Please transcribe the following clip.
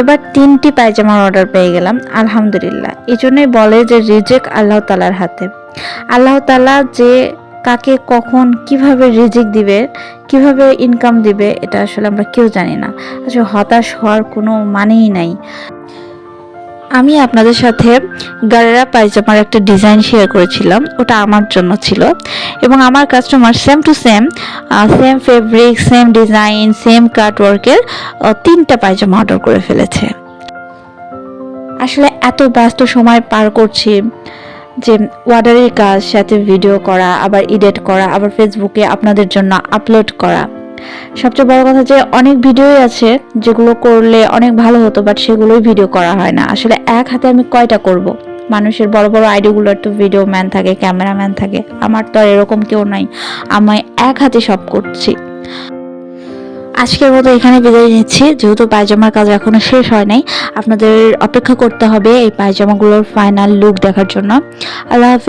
এবার 3টি পায়জামার অর্ডার পেয়ে গেলাম, আলহামদুলিল্লাহ। এই জন্যই বলে যে রিজিক আল্লাহ তাআলার হাতে। আল্লাহ তাআলা যে কাকে কখন কিভাবে রিজিক দিবে, কিভাবে ইনকাম দিবে, এটা আসলে আমরা কেউ জানি না। আসলে হতাশ হওয়ার কোনো মানেই নাই। আমি আপনাদের সাথে গারেরা পায়জামার একটা ডিজাইন শেয়ার করেছিলাম, ওটা আমার জন্য ছিল এবং আমার customer same to same same fabric, same design, same কাটওয়ার্কের 3টা পায়জামা অর্ডার করে ফেলেছে। আসলে এত ব্যস্ত সময় পার করছি যে অর্ডারের কাজ, সাথে ভিডিও করা, আবার এডিট করা, আবার ফেসবুকে আপনাদের জন্য আপলোড করা। সবচেয়ে বড় কথা যে অনেক ভিডিওই আছে যেগুলো করলে অনেক ভালো হতো, বাট সেগুলোই ভিডিও করা হয় না। আসলে এক হাতে আমি কয়টা করব? মানুষের বড় বড় আইডিগুলোর তো ভিডিও ম্যান থাকে, ক্যামেরাম্যান থাকে, আমার তো আর এরকম কেউ নাই। আমি এক হাতে সব করছি। আজকের মতো এখানে বিদায় নিচ্ছি, যেহেতু পায়জামার কাজ এখনো শেষ হয় নাই। আপনাদের অপেক্ষা করতে হবে এই পায়জামাগুলোর ফাইনাল লুক দেখার জন্য। আল্লাহ হাফেজ।